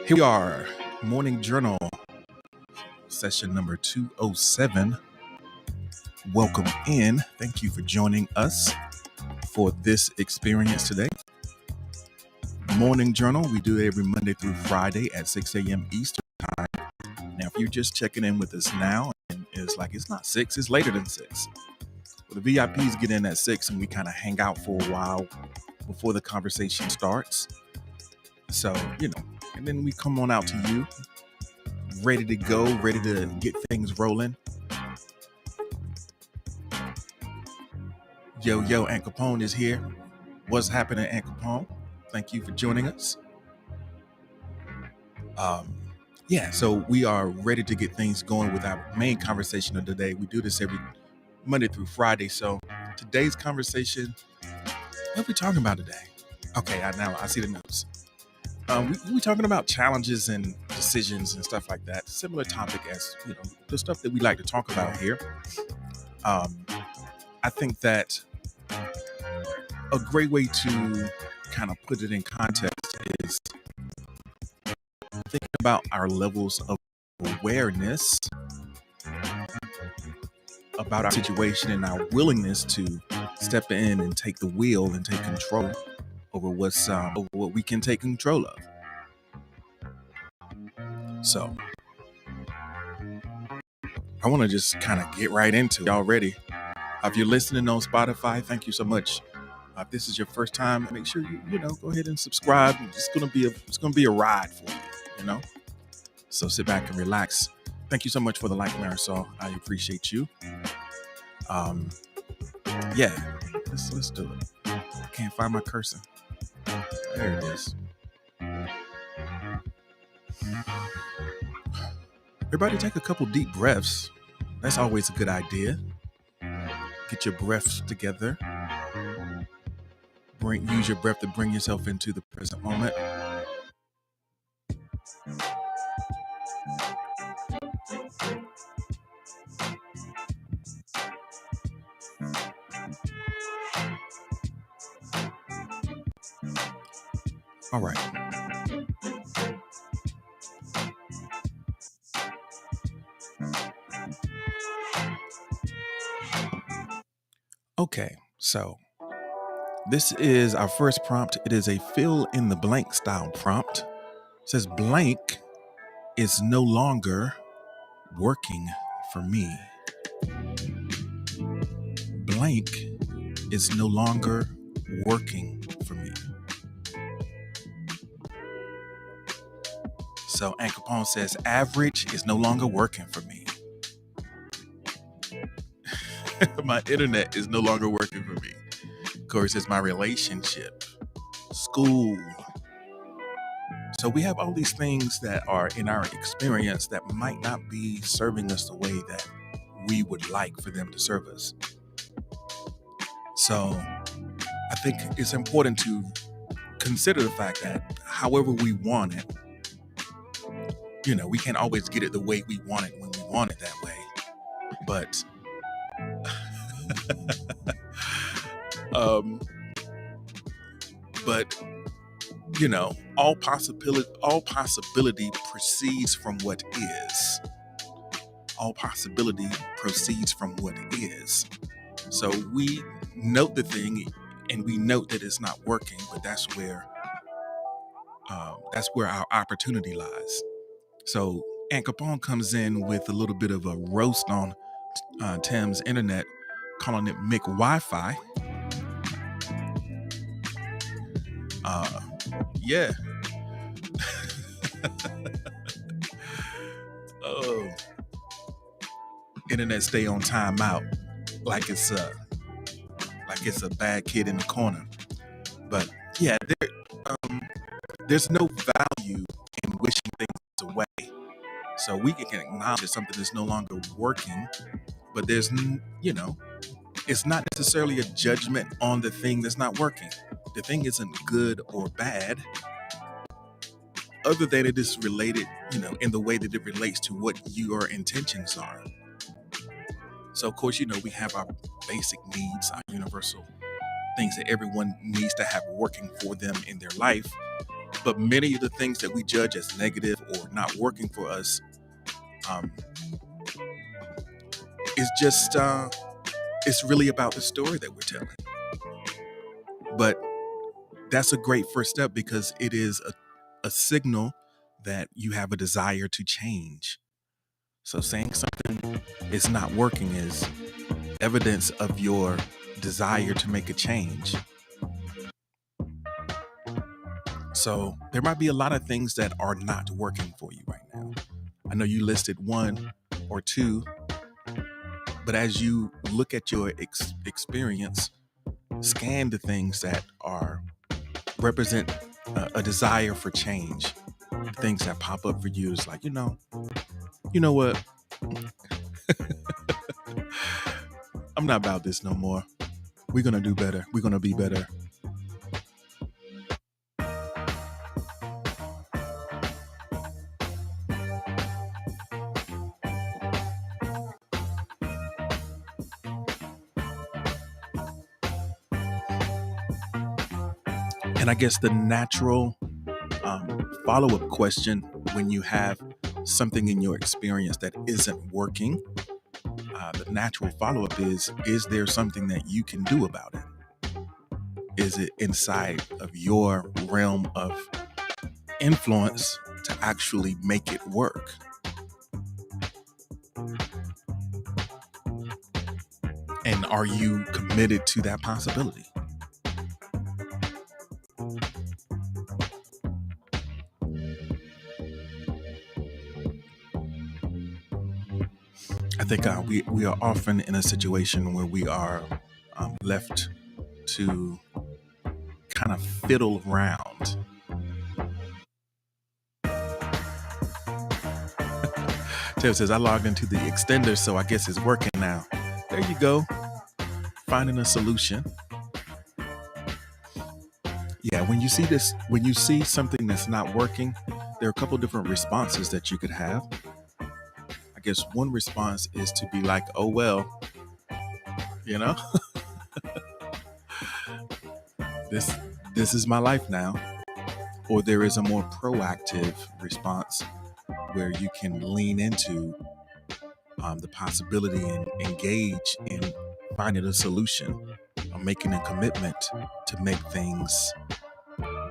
Here we are, Morning Journal, session number 207. Welcome in. Thank you for joining us for this experience today. Morning Journal, we do it every Monday through Friday at 6 a.m. Eastern Time. Now, if you're just checking in with us now, and it's like it's not 6, it's later than 6. Well, the VIPs get in at 6 and we kind of hang out for a while before the conversation starts. So, and then we come on out to you, ready to go, ready to get things rolling. Yo, Aunt Capone is here. What's happening, Aunt Capone? Thank you for joining us. So we are ready to get things going with our main conversation of the day. We do this every Monday through Friday. So today's conversation, what are we talking about today? Okay, I see the notes. We're talking about challenges and decisions and stuff like that. Similar topic as the stuff that we like to talk about here. I think that a great way to kind of put it in context is thinking about our levels of awareness about our situation and our willingness to step in and take the wheel and take control over over what we can take control of. So I want to just kind of get right into it already. If you're listening on Spotify, thank you so much. If this is your first time, make sure you go ahead and subscribe. It's gonna be a ride for you, So sit back and relax. Thank you so much for the like, Marisol. I appreciate you. Let's do it. I can't find my cursor. There it is. Everybody take a couple deep breaths. That's always a good idea. Get your breaths together. Use your breath to bring yourself into the present moment. All right. Okay, so this is our first prompt. It is a fill in the blank style prompt. It says blank is no longer working for me. Blank is no longer working for me. So Aunt Capone says average is no longer working for me. My internet is no longer working for me. Of course, it's my relationship, school. So we have all these things that are in our experience that might not be serving us the way that we would like for them to serve us. So I think it's important to consider the fact that however we want it, we can't always get it the way we want it when we want it that way. But all possibility proceeds from what is. All possibility proceeds from what is. So we note the thing and we note that it's not working, but that's where our opportunity lies. So Aunt Capone comes in with a little bit of a roast on Tim's internet, calling it Mick Wi-Fi. Yeah. Oh, internet stay on timeout like it's a bad kid in the corner. But yeah, there's no value in wishing things away. So we can acknowledge that something is no longer working, but there's it's not necessarily a judgment on the thing that's not working. The thing isn't good or bad, other than it is related, in the way that it relates to what your intentions are. So of course, we have our basic needs, our universal things that everyone needs to have working for them in their life. But many of the things that we judge as negative or not working for us um, is just, it's really about the story that we're telling. But that's a great first step because it is a signal that you have a desire to change. So saying something is not working is evidence of your desire to make a change. So there might be a lot of things that are not working for you right now. I know you listed one or two, but as you look at your experience, scan the things that are represent a desire for change. Things that pop up for you is like, you know what? I'm not about this no more. We're gonna do better. We're gonna be better. And I guess the natural follow-up question when you have something in your experience that isn't working, the natural follow-up is there something that you can do about it? Is it inside of your realm of influence to actually make it work? And are you committed to that possibility? I think we are often in a situation where we are left to kind of fiddle around. Taylor says, I logged into the extender, so I guess it's working now. There you go. Finding a solution. Yeah, when you see something that's not working, there are a couple different responses that you could have. I guess one response is to be like, oh, well, you know, this is my life now. Or there is a more proactive response where you can lean into the possibility and engage in finding a solution or making a commitment to make things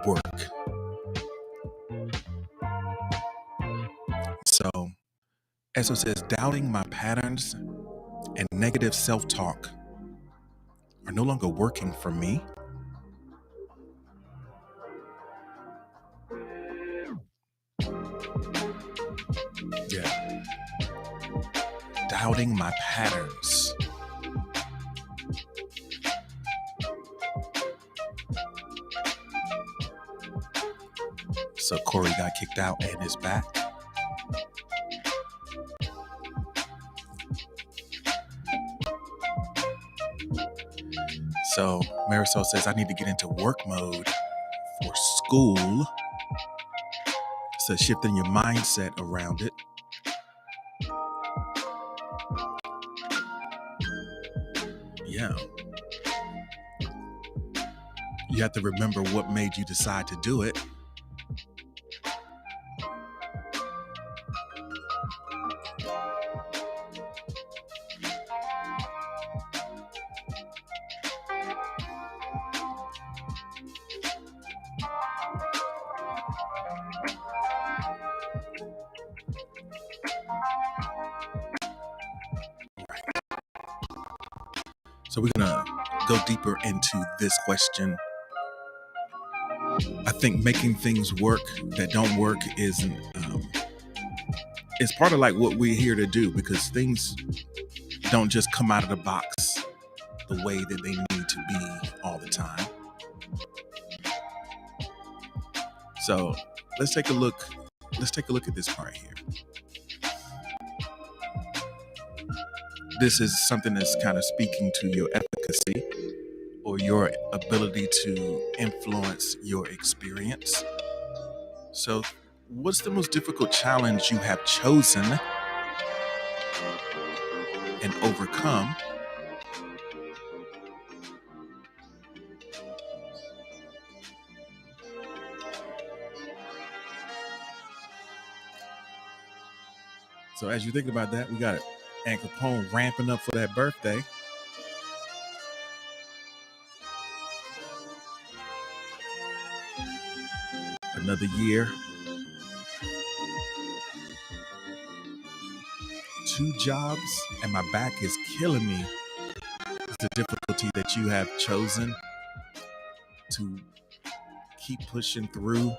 work. So, as it says, doubting my patterns and negative self-talk are no longer working for me. Yeah. Doubting my patterns. So Corey got kicked out and is back. So Marisol says, I need to get into work mode for school. So shifting your mindset around it. Yeah. You have to remember what made you decide to do it. So we're going to go deeper into this question. I think making things work that don't work is it's part of like what we're here to do, because things don't just come out of the box the way that they need to be all the time. So let's take a look. Let's take a look at this part here. This is something that's kind of speaking to your efficacy or your ability to influence your experience. So, what's the most difficult challenge you have chosen and overcome? So as you think about that, we got Aunt Capone ramping up for that birthday. Another year, 2 jobs, and my back is killing me. It's the difficulty that you have chosen to keep pushing through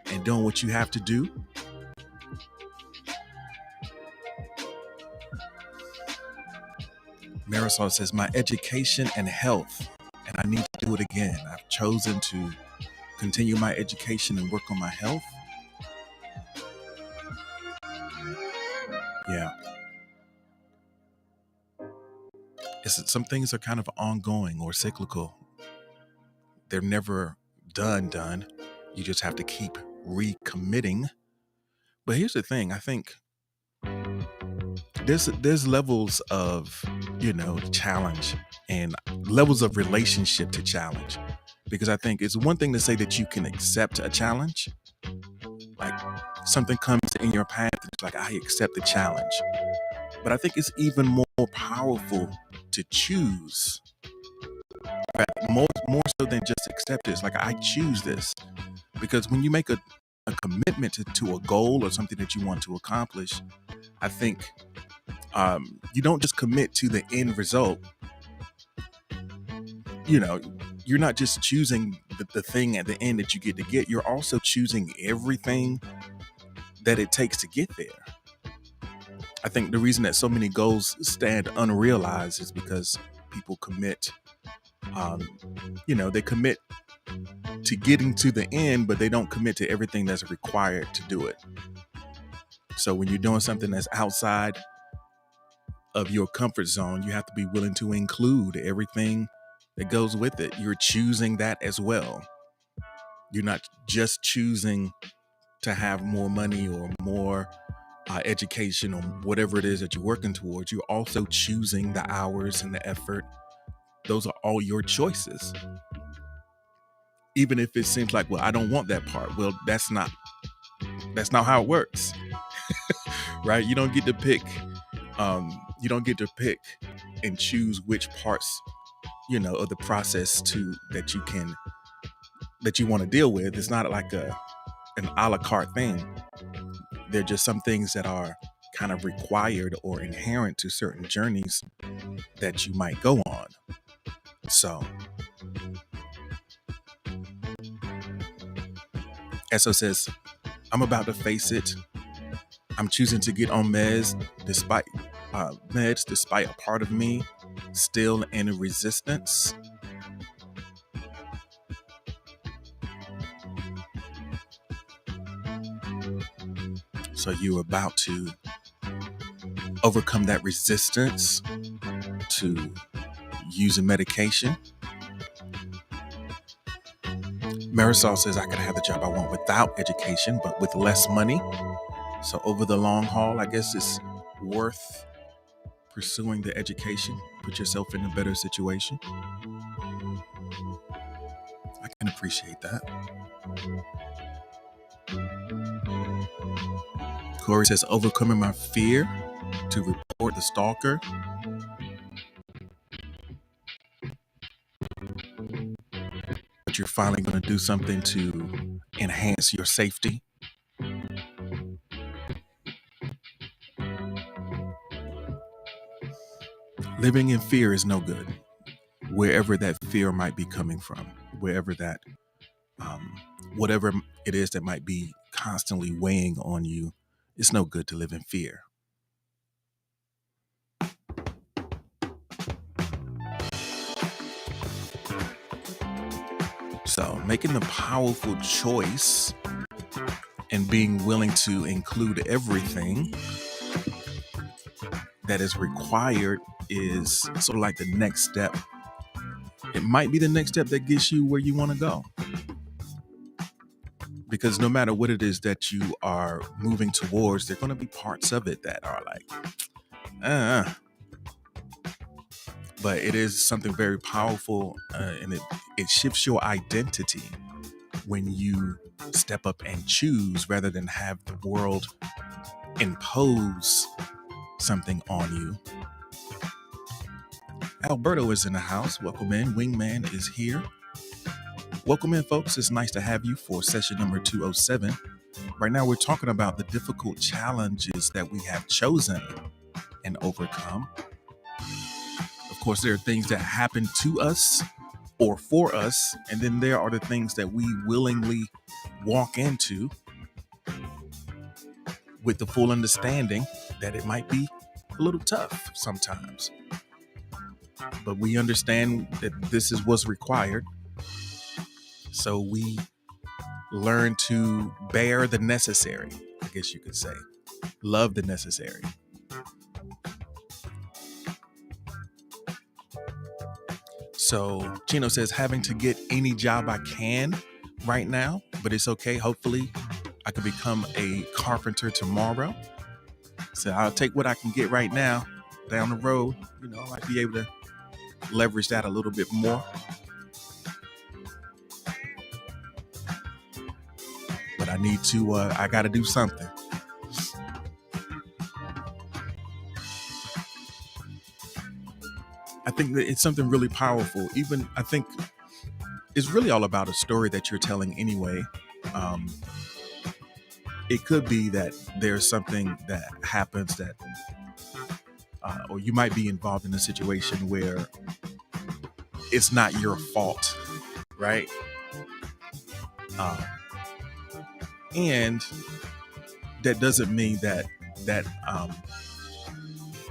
and doing what you have to do. Marisol says, my education and health, and I need to do it again. I've chosen to continue my education and work on my health. Yeah. Some things are kind of ongoing or cyclical. They're never done. You just have to keep recommitting. But here's the thing. I think there's levels of, challenge and levels of relationship to challenge. Because I think it's one thing to say that you can accept a challenge. Like something comes in your path, it's like, I accept the challenge. But I think it's even more powerful to choose. More so than just accept it. It's like, I choose this. Because when you make a commitment to a goal or something that you want to accomplish, I think you don't just commit to the end result. You're not just choosing the thing at the end that you get. You're also choosing everything that it takes to get there. I think the reason that so many goals stand unrealized is because people commit, they commit to getting to the end, but they don't commit to everything that's required to do it. So when you're doing something that's outside of your comfort zone, you have to be willing to include everything that goes with it. You're choosing that as well. You're not just choosing to have more money or more education or whatever it is that you're working towards. You're also choosing the hours and the effort. Those are all your choices. Even if it seems like, well, I don't want that part. Well, that's not how it works. Right? You don't get to pick. You don't get to pick and choose which parts, of the process that you want to deal with. It's not like an a la carte thing. They're just some things that are kind of required or inherent to certain journeys that you might go on. So, Esso says, I'm about to face it. I'm choosing to get on meds despite a part of me still in resistance. So you're about to overcome that resistance to using medication. Marisol says, I could have the job I want without education, but with less money. So over the long haul, I guess it's worth pursuing the education. Put yourself in a better situation. I can appreciate that. Corey says, overcoming my fear to report the stalker. But you're finally going to do something to enhance your safety. Living in fear is no good. Wherever that fear might be coming from, wherever that, whatever it is that might be constantly weighing on you, it's no good to live in fear. So making the powerful choice and being willing to include everything that is required is sort of like the next step. It might be the next step that gets you where you want to go. Because no matter what it is that you are moving towards, there are going to be parts of it that are like, But it is something very powerful, and it shifts your identity when you step up and choose rather than have the world impose something on you. Alberto is in the house. Welcome in. Wingman is here. Welcome in, folks. It's nice to have you for session number 207. Right now, we're talking about the difficult challenges that we have chosen and overcome. Of course, there are things that happen to us or for us, and then there are the things that we willingly walk into with the full understanding that it might be a little tough sometimes. But we understand that this is what's required. So we learn to bear the necessary, I guess you could say. Love the necessary. So Chino says, having to get any job I can right now, but it's okay. Hopefully I can become a carpenter tomorrow. So I'll take what I can get right now down the road. I might be able to leverage that a little bit more. But I need to, I got to do something. I think that it's something really powerful. Even I think it's really all about a story that you're telling anyway. It could be that there's something that happens that, or you might be involved in a situation where it's not your fault, right? And that doesn't mean that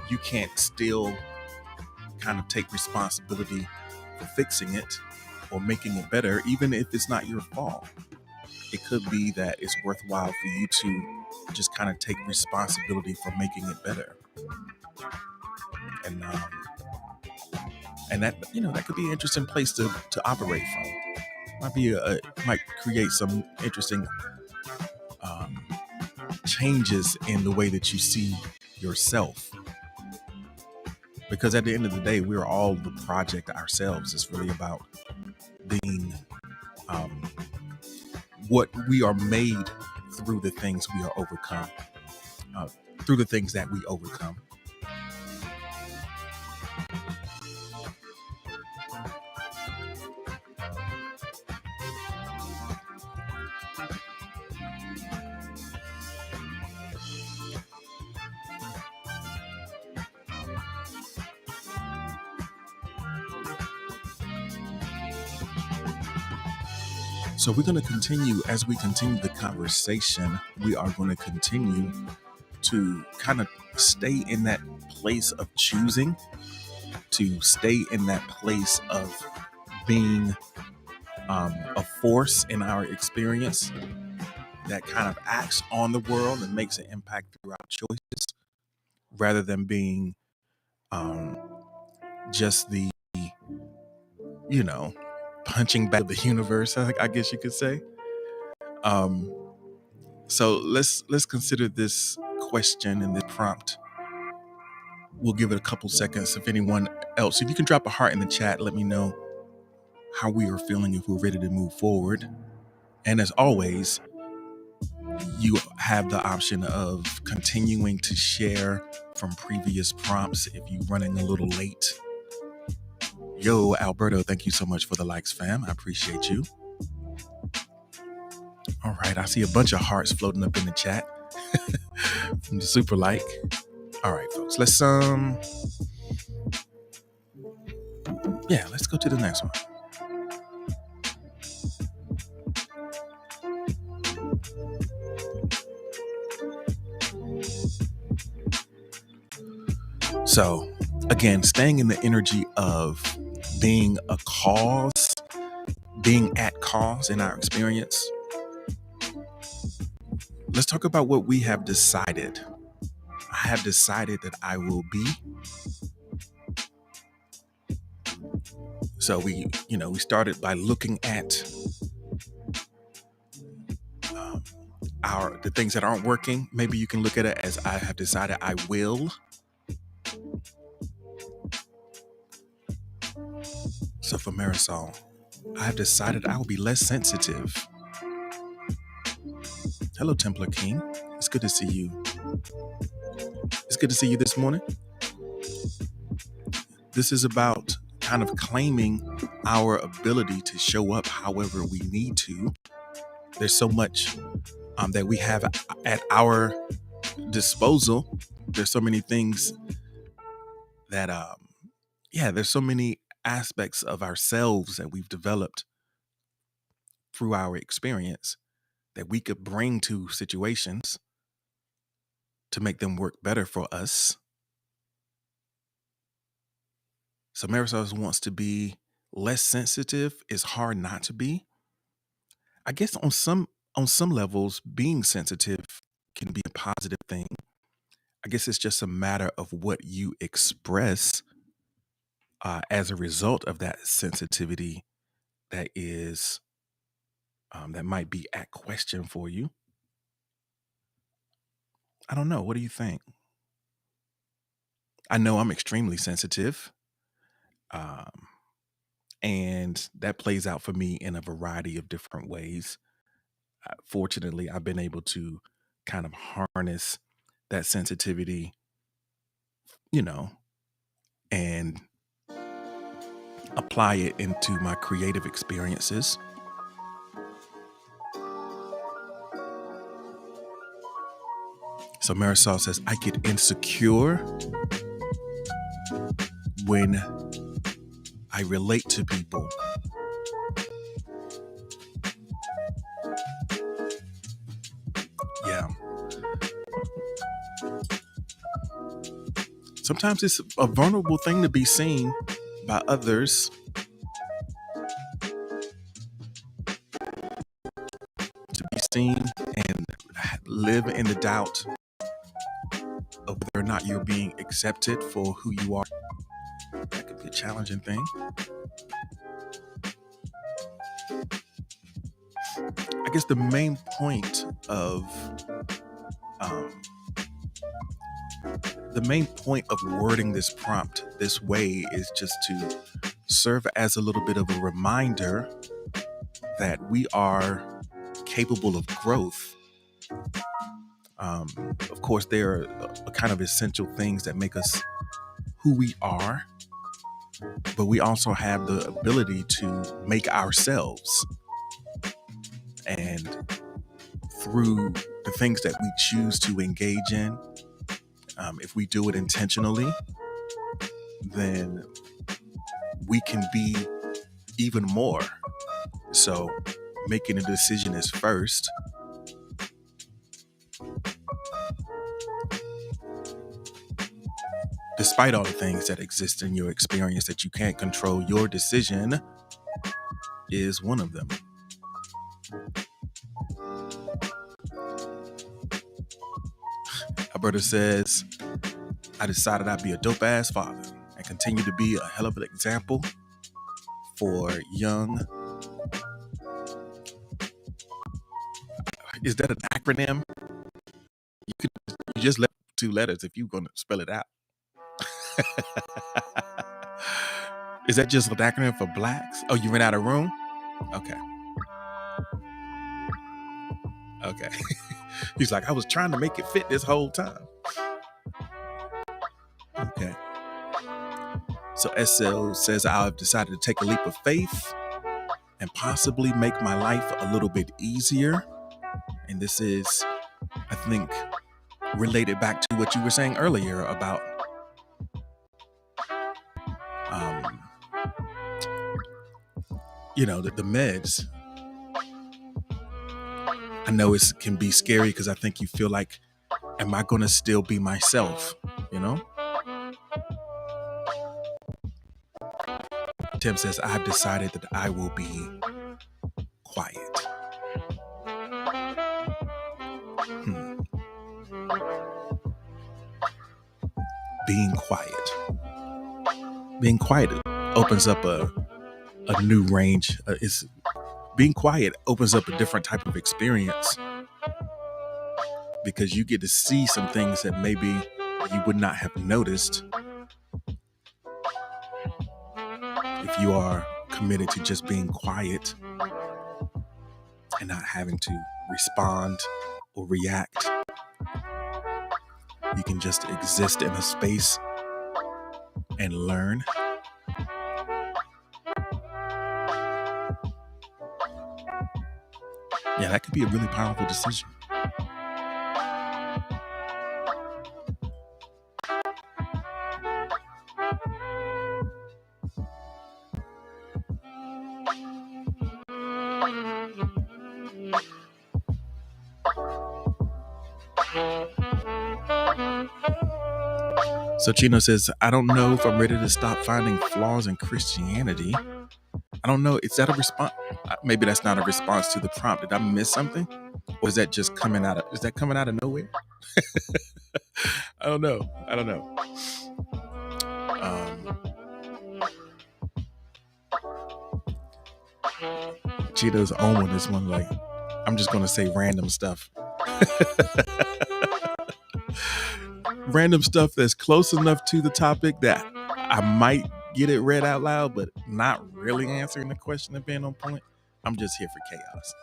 you can't still kind of take responsibility for fixing it or making it better, even if it's not your fault. It could be that it's worthwhile for you to just kind of take responsibility for making it better. And that, that could be an interesting place to operate from. Might create some interesting changes in the way that you see yourself. Because at the end of the day, we're all the project ourselves. It's really about being what we are made through the things we are overcome, through the things that we overcome. So we're going to continue, as we continue the conversation, we are going to continue to kind of stay in that place of choosing, to stay in that place of being a force in our experience that kind of acts on the world and makes an impact through our choices, rather than being just the, punching back of the universe, I guess you could say. So let's consider this question and this prompt. We'll give it a couple seconds. If anyone else, if you can drop a heart in the chat, let me know how we are feeling, if we're ready to move forward. And as always, you have the option of continuing to share from previous prompts if you're running a little late. Yo, Alberto, thank you so much for the likes, fam. I appreciate you. All right, I see a bunch of hearts floating up in the chat from the super like. All right, folks, let's go to the next one. So, again, staying in the energy of being a cause, being at cause in our experience. Let's talk about what we have decided. I have decided that I will be. So we started by looking at the things that aren't working. Maybe you can look at it as I have decided I will. So for Marisol, I have decided I will be less sensitive. Hello, Templar King. It's good to see you. It's good to see you this morning. This is about kind of claiming our ability to show up however we need to. There's so much that we have at our disposal. There's so many things that, there's so many aspects of ourselves that we've developed through our experience that we could bring to situations to make them work better for us. So Marisol wants to be less sensitive. It's hard not to be. I guess on some levels, being sensitive can be a positive thing. I guess it's just a matter of what you express as a result of that sensitivity that is that might be at question for you. I don't know. What do you think? I know I'm extremely sensitive, um, and that plays out for me in a variety of different ways. Fortunately, I've been able to kind of harness that sensitivity, you know, and apply it into my creative experiences. So Marisol says, I get insecure when I relate to people. Yeah. Sometimes it's a vulnerable thing to be seen by others. To be seen and live in the doubt of whether or not you're being accepted for who you are. That could be a challenging thing. I guess the main point of wording this prompt this way is just to serve as a little bit of a reminder that we are capable of growth. Of course, there are a kind of essential things that make us who we are, but we also have the ability to make ourselves. And through the things that we choose to engage in, if we do it intentionally, then we can be even more. So making a decision is first. Despite all the things that exist in your experience that you can't control, your decision is one of them. Alberta says, I decided I'd be a dope ass father and continue to be a hell of an example for young. Is that an acronym? You just left 2 letters if you're going to spell it out. Is that just an acronym for blacks? Oh, you ran out of room? Okay. He's like, I was trying to make it fit this whole time. Okay. So SL says, I've decided to take a leap of faith and possibly make my life a little bit easier. And this is, I think, related back to what you were saying earlier about the meds. I know it can be scary because I think you feel like, am I going to still be myself? Tim says, I've decided that I will be quiet. Being quiet. Being quiet opens up a new range. Being quiet opens up a different type of experience because you get to see some things that maybe you would not have noticed if you are committed to just being quiet and not having to respond or react. you can just exist in a space and learn. Yeah, that could be a really powerful decision. So Chino says, I don't know if I'm ready to stop finding flaws in Christianity. I don't know. Is that a response? Maybe that's not a response to the prompt. Did I miss something? Or is that just coming out of nowhere? I don't know. Cheeto's on this one. Like, I'm just going to say random stuff. Random stuff that's close enough to the topic that I might get it read out loud, but not really answering the question and being on point. I'm just here for chaos.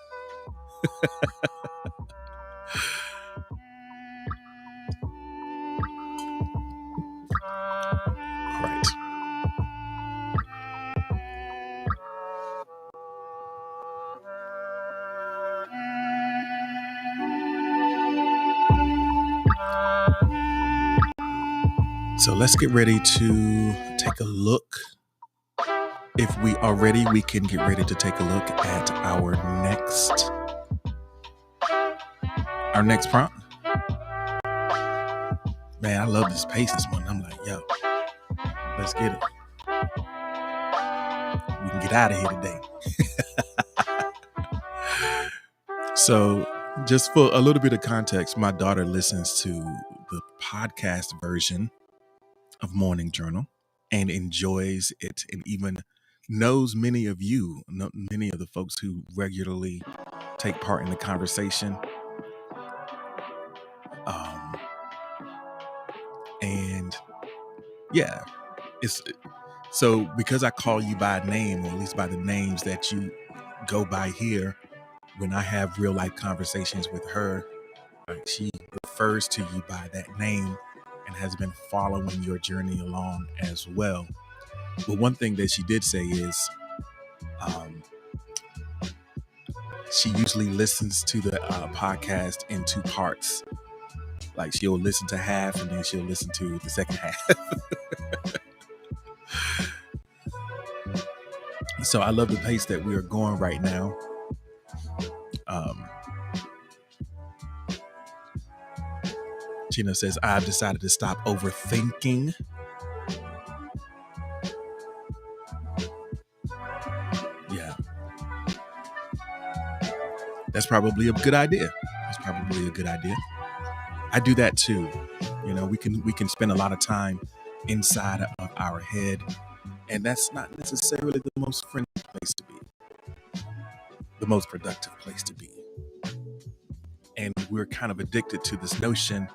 All right. So let's get ready to take a look. If we are ready, we can get ready to take a look at our next prompt. Man, I love this pace this morning. I'm like, yo, let's get it. We can get out of here today. So just for a little bit of context, my daughter listens to the podcast version of Morning Journal and enjoys it, and even knows many of the folks who regularly take part in the conversation. And yeah, it's so because I call you by name, or at least by the names that you go by here, when I have real life conversations with her, she refers to you by that name and has been following your journey along as well. But one thing that she did say is she usually listens to the podcast in two parts. Like, she'll listen to half and then she'll listen to the second half. So I love the pace that we are going right now. Gina says, I've decided to stop overthinking. Yeah. That's probably a good idea. I do that too. You know, we can spend a lot of time inside of our head, and that's not necessarily the most friendly place to be, the most productive place to be. And we're kind of addicted to this notion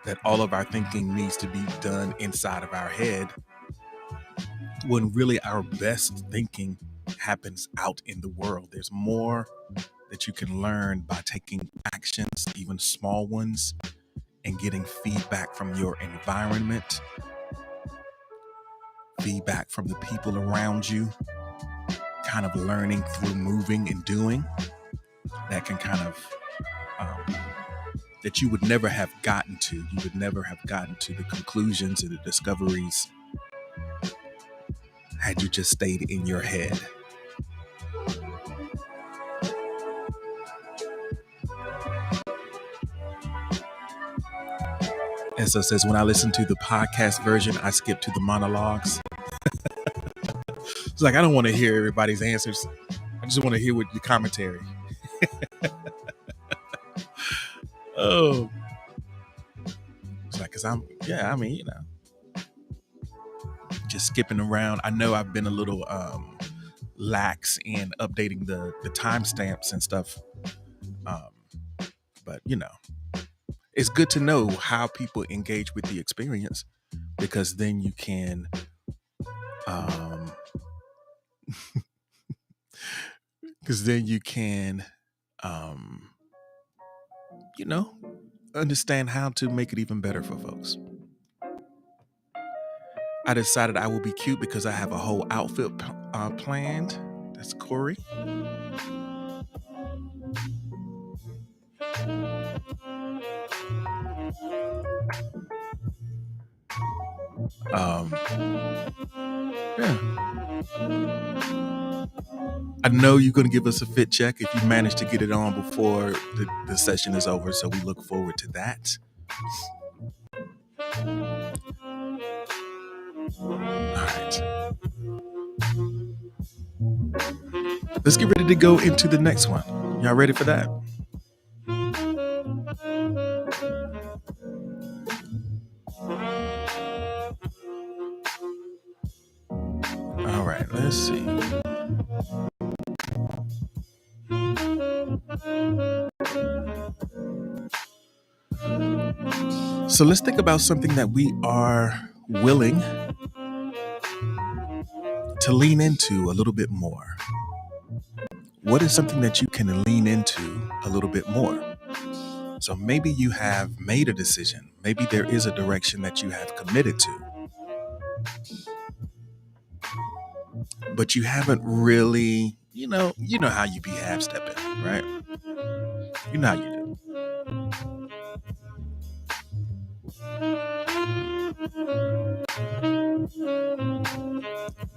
that all of our thinking needs to be done inside of our head, when really our best thinking happens out in the world. There's more that you can learn by taking actions, even small ones, and getting feedback from your environment, feedback from the people around you, kind of learning through moving and doing, that can kind of, that you would never have gotten to. You would never have gotten to the conclusions and the discoveries had you just stayed in your head. And so it says, when I listen to the podcast version, I skip to the monologues. It's like, I don't want to hear everybody's answers. I just want to hear what the commentary. Oh, it's like, just skipping around. I know I've been a little lax in updating the timestamps and stuff. But it's good to know how people engage with the experience, because then you can understand how to make it even better for folks. I decided I will be cute because I have a whole outfit planned. That's Corey. Um, yeah. I know you're going to give us a fit check if you manage to get it on before the session is over. So we look forward to that. All right. Let's get ready to go into the next one. Y'all ready for that? All right, let's see. So let's think about something that we are willing to lean into a little bit more. What is something that you can lean into a little bit more? So maybe you have made a decision. Maybe there is a direction that you have committed to, but you haven't really, you know how you be half stepping, right? You know how you do.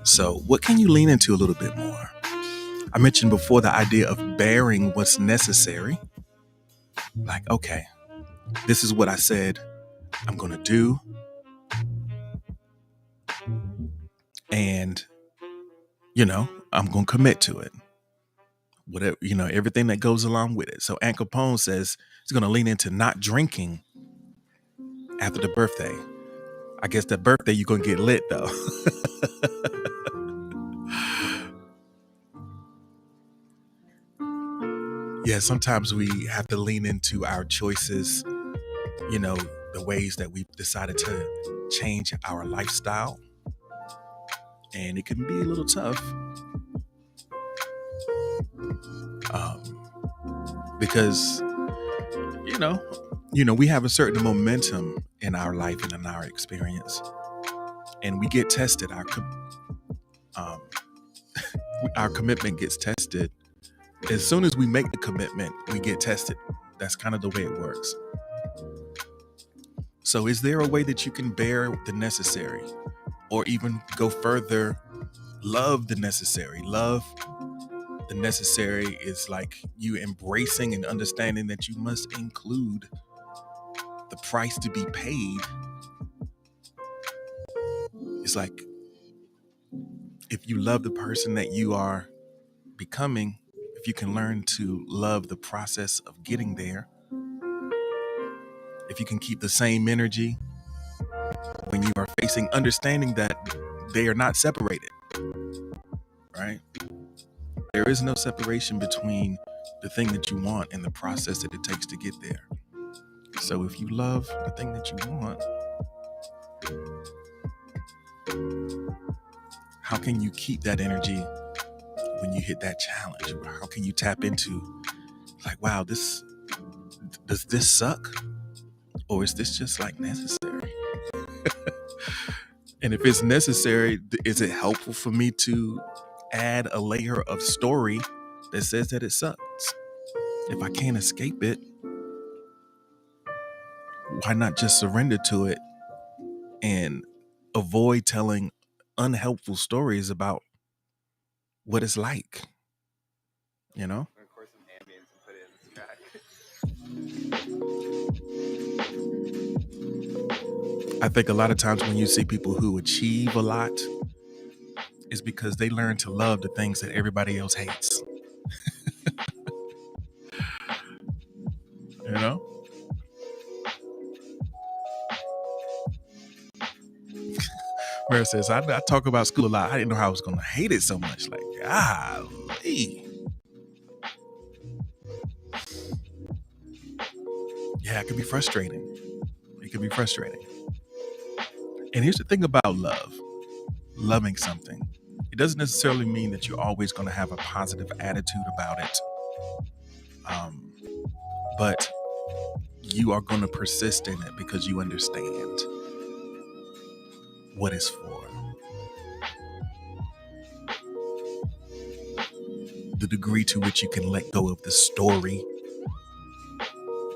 So what can you lean into a little bit more? I mentioned before the idea of bearing what's necessary. Like, okay, this is what I said I'm going to do. And, I'm going to commit to it. Whatever, everything that goes along with it. So Aunt Capone says he's going to lean into not drinking after the birthday. I guess that birthday you're going to get lit though. Yeah, sometimes we have to lean into our choices, the ways that we've decided to change our lifestyle. And it can be a little tough. Because, we have a certain momentum in our life and in our experience. And we get tested. Our commitment gets tested. As soon as we make the commitment, we get tested. That's kind of the way it works. So is there a way that you can bear the necessary, or even go further, love the necessary? Love the necessary is like you embracing and understanding that you must include the price to be paid. It's like if you love the person that you are becoming, if you can learn to love the process of getting there, if you can keep the same energy when you are facing, understanding that they are not separated, right? There is no separation between the thing that you want and the process that it takes to get there. So if you love the thing that you want, how can you keep that energy when you hit that challenge? How can you tap into like, wow, does this suck? Or is this just like necessary? And if it's necessary, is it helpful for me to add a layer of story that says that it sucks? If I can't escape it, why not just surrender to it and avoid telling unhelpful stories about what it's like, Record some ambience and put it in the track. I think a lot of times when you see people who achieve a lot, is because they learn to love the things that everybody else hates. Where it says, I talk about school a lot. I didn't know how I was going to hate it so much. Like, golly. Yeah, it can be frustrating. It can be frustrating. And here's the thing about love. Loving something. It doesn't necessarily mean that you're always going to have a positive attitude about it. But you are going to persist in it because you understand what it's for. The degree to which you can let go of the story,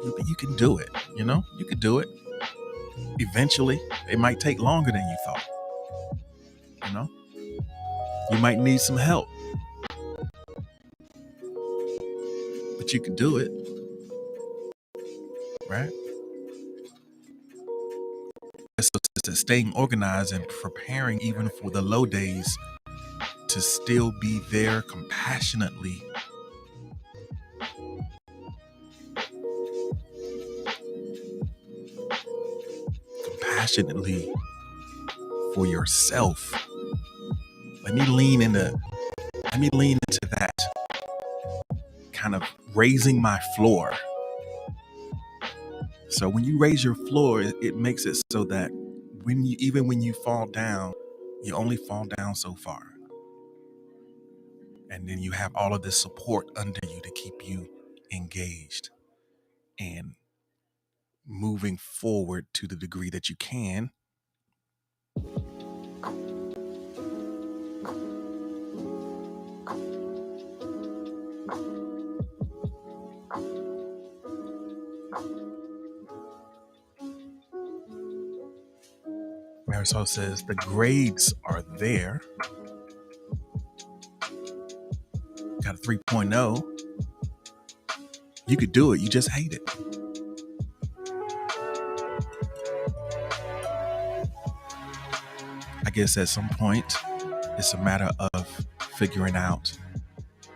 you can do it. You can do it. Eventually, it might take longer than you thought. You might need some help, but you can do it, right? So staying organized and preparing even for the low days to still be there compassionately for yourself. Let me lean into that kind of raising my floor. So when you raise your floor, it makes it so that when you fall down, you only fall down so far. And then you have all of this support under you to keep you engaged and moving forward to the degree that you can. Marisol says the grades are there. Got a 3.0. You could do it. You just hate it. I guess at some point, it's a matter of figuring out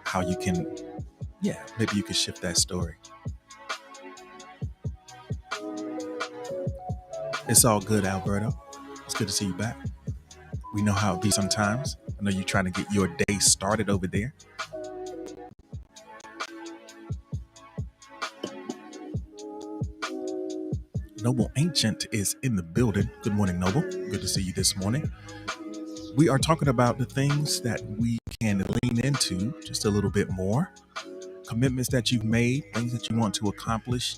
how you can, maybe you could shift that story. It's all good, Alberto. It's good to see you back. We know how it be sometimes. I know you're trying to get your day started over there. Noble Ancient is in the building. Good morning, Noble. Good to see you this morning. We are talking about the things that we can lean into just a little bit more. Commitments that you've made, things that you want to accomplish.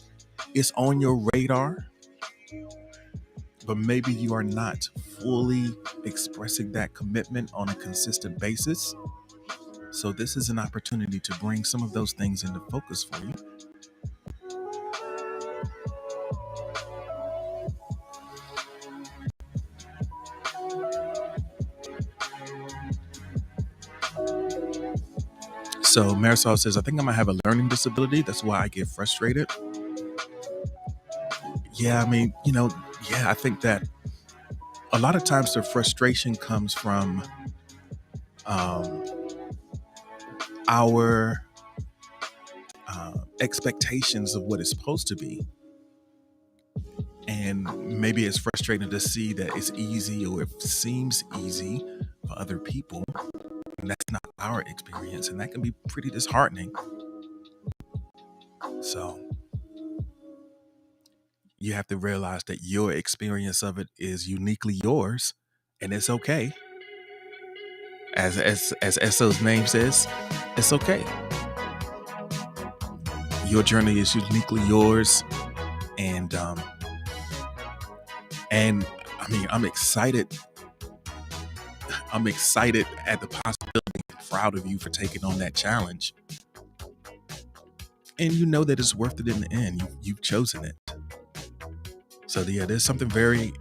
It's on your radar, but maybe you are not fully expressing that commitment on a consistent basis. So this is an opportunity to bring some of those things into focus for you. So Marisol says, I think I might have a learning disability. That's why I get frustrated. Yeah, I think that a lot of times the frustration comes from our expectations of what it's supposed to be. And maybe it's frustrating to see that it's easy or it seems easy for other people. And that's not our experience. And that can be pretty disheartening. So you have to realize that your experience of it is uniquely yours. And it's okay. As Esso's name says, it's okay. Your journey is uniquely yours. And I'm excited. I'm excited at the possibility and proud of you for taking on that challenge. And you know that it's worth it in the end. You've chosen it. So there's something very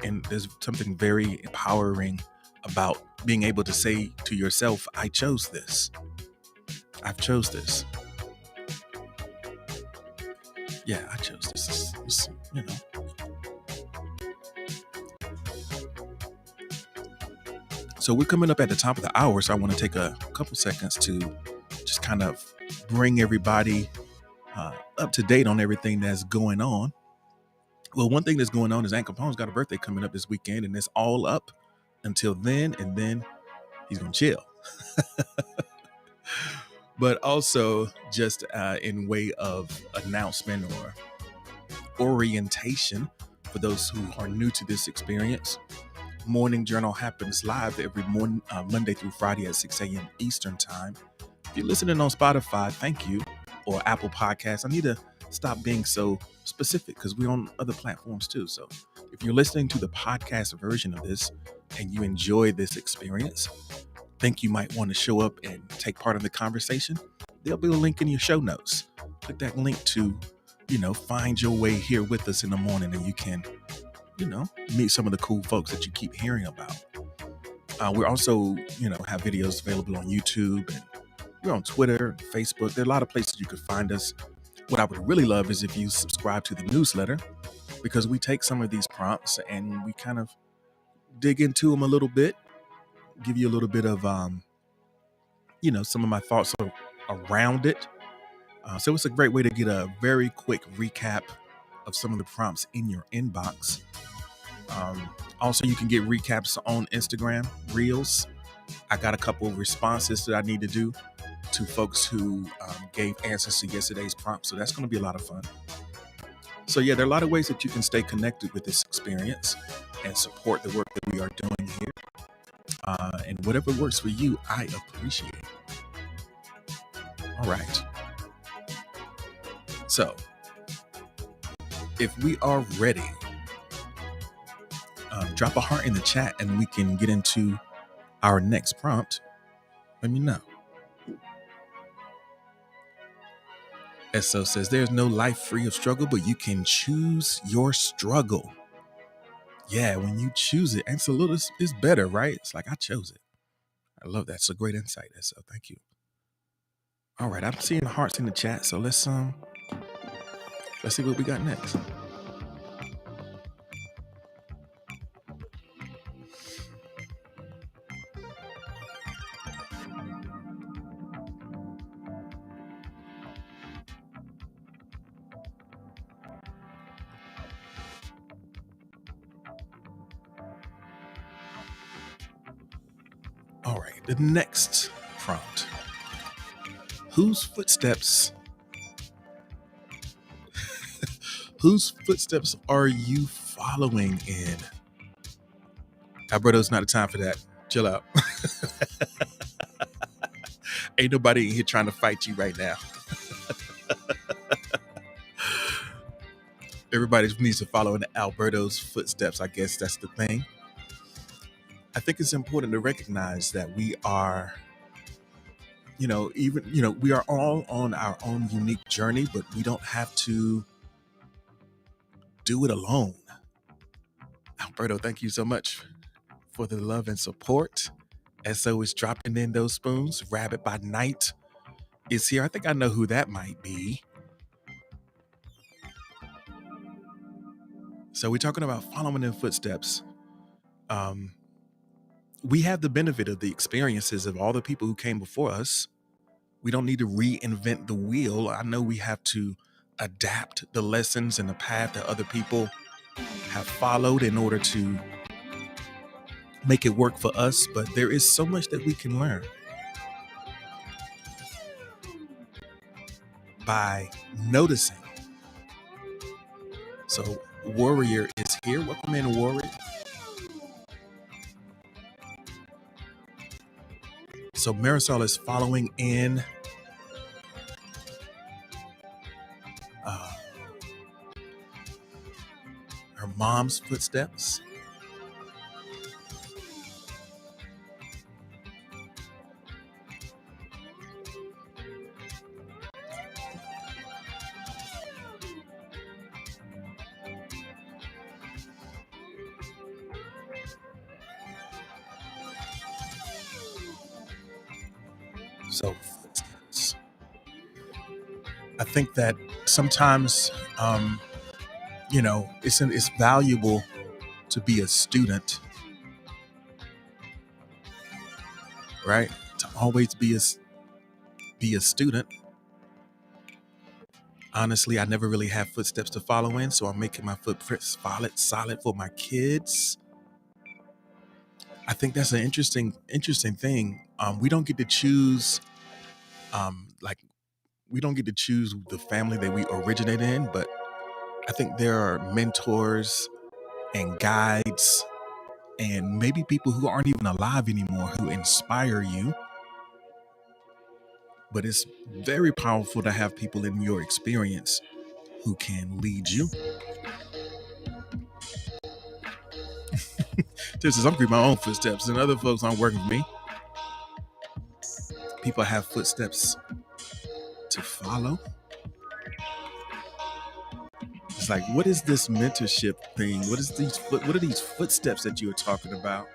empowering about being able to say to yourself, I chose this. I've chose this. Yeah, I chose this. So we're coming up at the top of the hour, so I want to take a couple seconds to just kind of bring everybody up to date on everything that's going on. Well, one thing that's going on is Aunt Capone's got a birthday coming up this weekend, and it's all up until then, and then he's going to chill. But also just in way of announcement or orientation for those who are new to this experience. Morning Journal happens live every morning, Monday through Friday at 6 a.m. Eastern Time. If you're listening on Spotify, thank you, or Apple Podcasts. I need to stop being so specific because we're on other platforms too. So if you're listening to the podcast version of this and you enjoy this experience, think you might want to show up and take part in the conversation, there'll be a link in your show notes. Click that link to, find your way here with us in the morning, and you can, meet some of the cool folks that you keep hearing about. We're also, have videos available on YouTube, and we're on Twitter, Facebook. There are a lot of places you could find us. What I would really love is if you subscribe to the newsletter, because we take some of these prompts and we kind of dig into them a little bit, give you a little bit of, some of my thoughts around it. So it's a great way to get a very quick recap of some of the prompts in your inbox. Also, you can get recaps on Instagram Reels. I got a couple of responses that I need to do to folks who gave answers to yesterday's prompt. So that's going to be a lot of fun. So yeah, there are a lot of ways that you can stay connected with this experience and support the work that we are doing here. And whatever works for you, I appreciate. All right. So if we are ready, drop a heart in the chat and we can get into our next prompt. Let me know. SO says, there's no life free of struggle, but you can choose your struggle. Yeah, when you choose it, it's better, right? It's like I chose it. I love that. It's a great insight, SO. Thank you. All right, I'm seeing hearts in the chat, so let's see what we got next. All right, the next prompt. Whose footsteps are you following in? Alberto, it's not a time for that. Chill out. Ain't nobody in here trying to fight you right now. Everybody needs to follow in Alberto's footsteps. I guess that's the thing. I think it's important to recognize that we are, we are all on our own unique journey, but we don't have to do it alone. Alberto, thank you so much for the love and support. SO is dropping in those spoons. Rabbit by Night is here. I think I know who that might be. So we're talking about following in footsteps. We have the benefit of the experiences of all the people who came before us. We don't need to reinvent the wheel. I know we have to adapt the lessons and the path that other people have followed in order to make it work for us, but there is so much that we can learn by noticing. So Warrior is here. Welcome in, Warrior. So Marisol is following in her mom's footsteps. So I think that sometimes, it's valuable to be a student, right? To always be a student. Honestly, I never really have footsteps to follow in, so I'm making my footprints solid for my kids. I think that's an interesting thing. We don't get to choose, we don't get to choose the family that we originate in, but I think there are mentors and guides and maybe people who aren't even alive anymore who inspire you. But it's very powerful to have people in your experience who can lead you. Just as I'm creeping my own footsteps and other folks aren't working with me. People have footsteps to follow. It's like, what is this mentorship thing? What are these footsteps that you were talking about?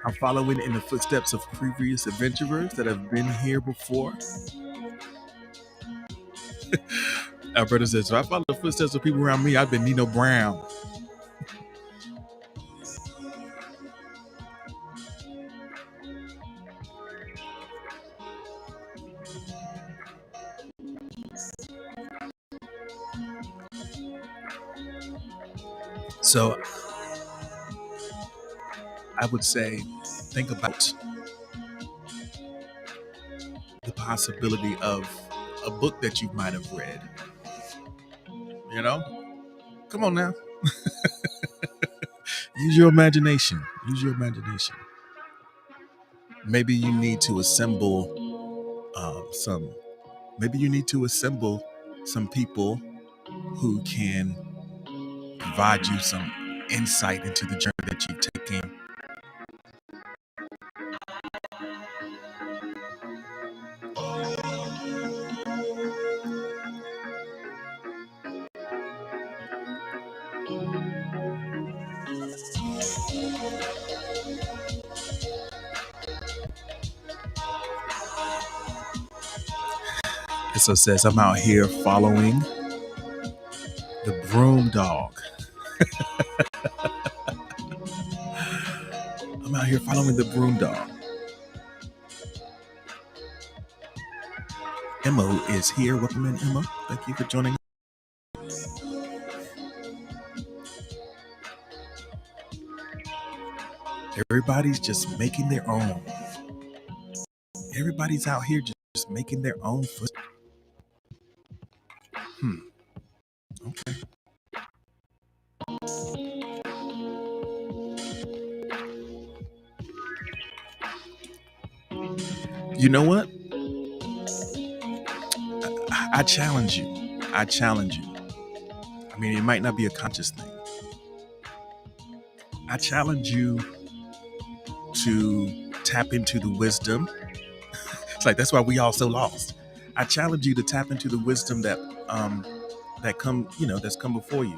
I'm following in the footsteps of previous adventurers that have been here before. Our brother says, so I follow the footsteps of people around me. I've been Nino Brown. So I would say, think about the possibility of a book that you might have read. You know, come on now. Use your imagination. Use your imagination. Maybe you need to assemble some. Maybe you need to assemble some people who can provide you some insight into the journey that you're taking. And so it says, I'm out here following the broom dog. I'm out here following the broom dog. Emma is here. Welcome in, Emma. Thank you for joining. Everybody's just making their own. Everybody's out here just making their own foot. Okay. You know what? I challenge you. I challenge you. I mean, it might not be a conscious thing. I challenge you to tap into the wisdom. It's like, that's why we all so lost. I challenge you to tap into the wisdom that's come before you.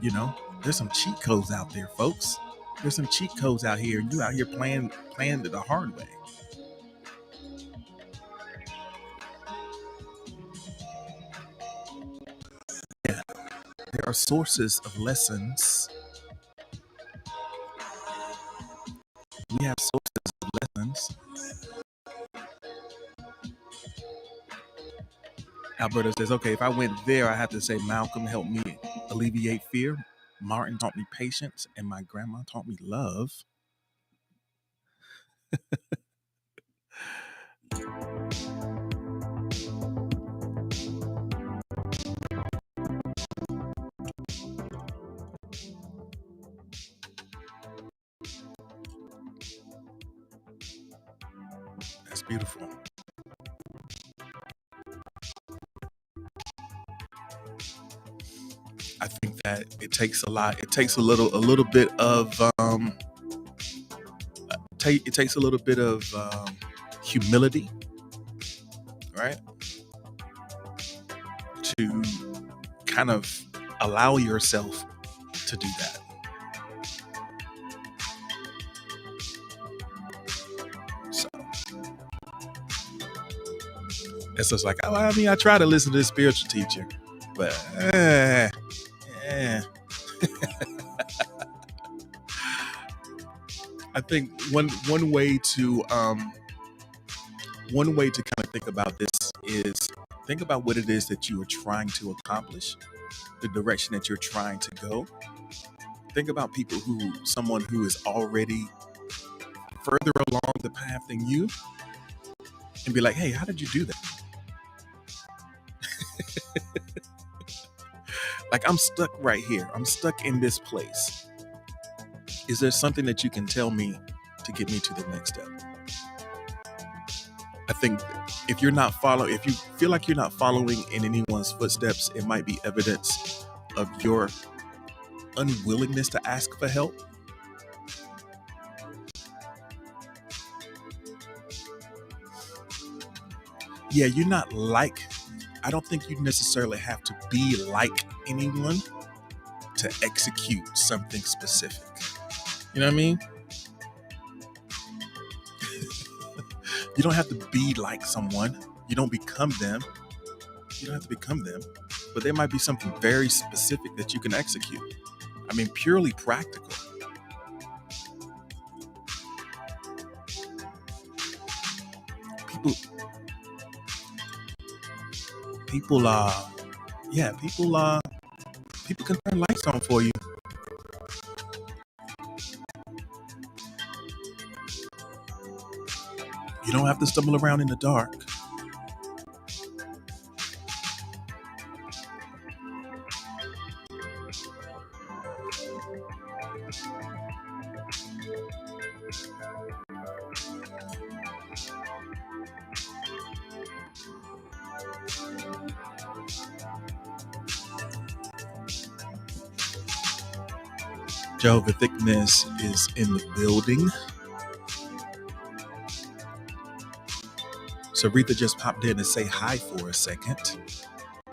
You know, there's some cheat codes out there, folks. There's some cheat codes out here, and you out here playing it the hard way. Yeah, there are sources of lessons. We have sources of lessons. Alberto says, okay, if I went there, I have to say Malcolm helped me alleviate fear. Martin taught me patience, and my grandma taught me love. That's beautiful. I think that it takes a lot. It takes a little bit of it takes a little bit of humility, right? To kind of allow yourself to do that. So it's just like, I mean, I try to listen to this spiritual teacher, but I think one way to kind of think about this is think about what it is that you are trying to accomplish, the direction that you're trying to go. Think about someone who is already further along the path than you, and be like, hey, how did you do that? Like, I'm stuck right here. I'm stuck in this place. Is there something that you can tell me to get me to the next step? I think if you feel like you're not following in anyone's footsteps, it might be evidence of your unwillingness to ask for help. Yeah, I don't think you necessarily have to be like anyone to execute something specific. You know what I mean? You don't have to be like someone. You don't become them. You don't have to become them. But there might be something very specific that you can execute. I mean, purely practical. People, people, people can turn lights on for you. You don't have to stumble around in the dark. Jehovah Thickness is in the building. So Retha just popped in to say hi for a second.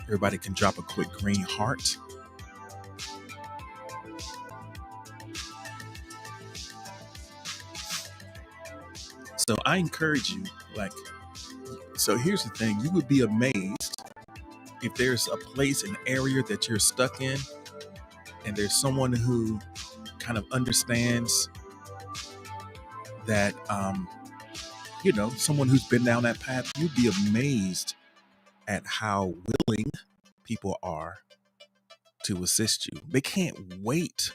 Everybody can drop a quick green heart. So I encourage you, so here's the thing, you would be amazed if there's a place, an area that you're stuck in, and there's someone who kind of understands that, someone who's been down that path. You'd be amazed at how willing people are to assist you. They can't wait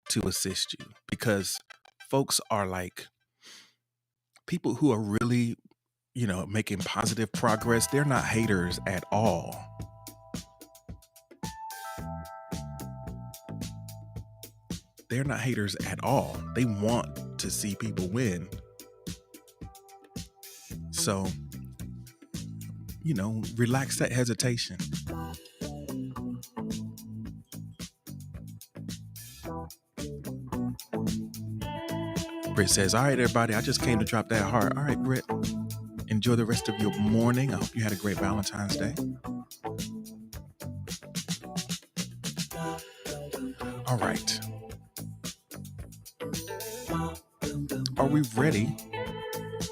to assist you because folks are like people who are really, making positive progress. They're not haters at all. They're not haters at all. They want to see people win. So, relax that hesitation. Britt says, all right, everybody, I just came to drop that heart. All right, Britt, enjoy the rest of your morning. I hope you had a great Valentine's Day. All right. Are we ready?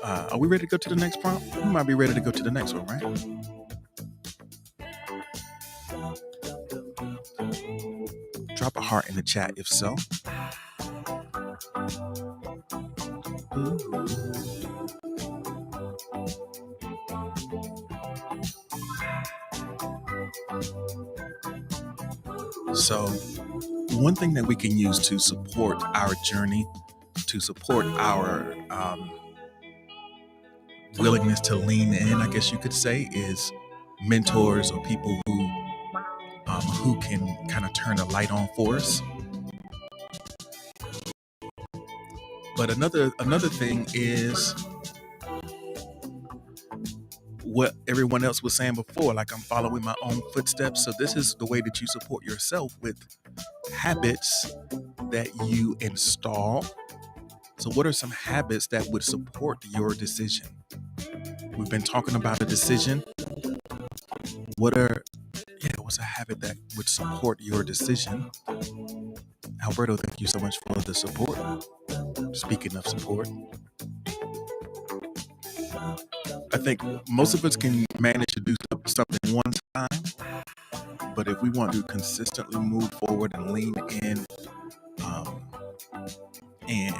Are we ready to go to the next prompt? We might be ready to go to the next one, right? Drop a heart in the chat if so. So, one thing that we can use to support our journey, to support our willingness to lean in, I guess you could say, is mentors or people who can kind of turn a light on for us. But another thing is what everyone else was saying before, like I'm following my own footsteps. So this is the way that you support yourself, with habits that you install. So what are some habits that would support your decision? We've been talking about a decision. What's a habit that would support your decision? Alberto, thank you so much for the support. Speaking of support, I think most of us can manage to do something one time, but if we want to consistently move forward and lean in, and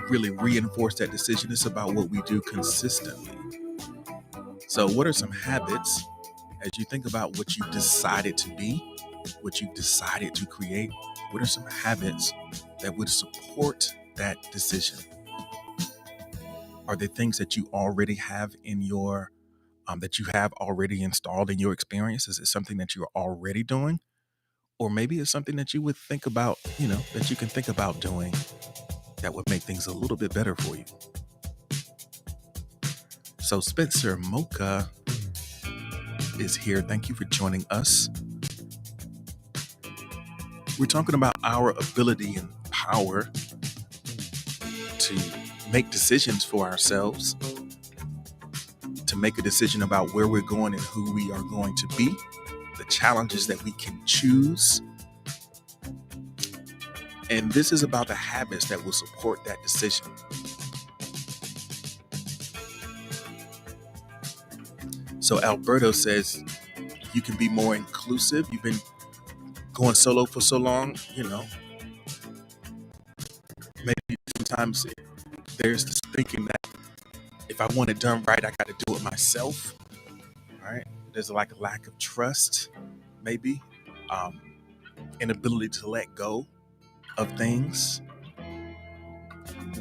really reinforce that decision, it's about what we do consistently. So what are some habits, as you think about what you've decided to be, what you've decided to create, what are some habits that would support that decision? Are there things that you already have in your, that you have already installed in your experience? Is it something that you're already doing? Or maybe it's something that you would think about, that you can think about doing that would make things a little bit better for you. So Spencer Mocha is here. Thank you for joining us. We're talking about our ability and power to make decisions for ourselves, to make a decision about where we're going and who we are going to be, the challenges that we can choose. And this is about the habits that will support that decision. So Alberto says you can be more inclusive. You've been going solo for so long, maybe sometimes there's this thinking that if I want it done right, I got to do it myself. Right? There's like a lack of trust, maybe, inability to let go of things.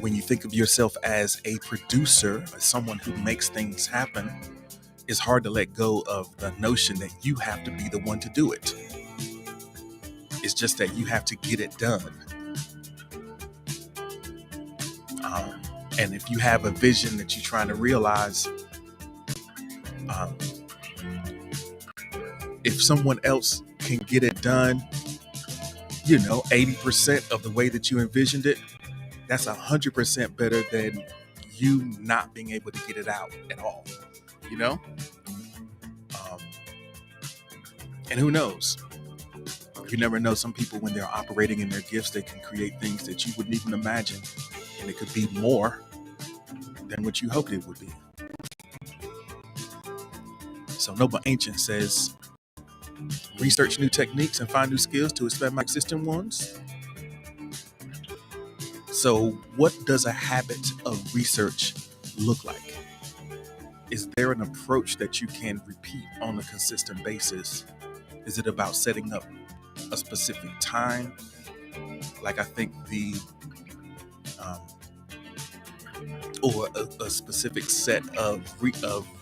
When you think of yourself as a producer, as someone who makes things happen, it's hard to let go of the notion that you have to be the one to do it. It's just that you have to get it done. And if you have a vision that you're trying to realize, if someone else can get it done, 80% of the way that you envisioned it, that's 100% better than you not being able to get it out at all, And who knows? You never know. Some people, when they're operating in their gifts, they can create things that you wouldn't even imagine. And it could be more than what you hoped it would be. So Noble Ancient says, research new techniques and find new skills to expand my existing ones. So what does a habit of research look like? Is there an approach that you can repeat on a consistent basis? Is it about setting up a specific time? Like I think or a specific set of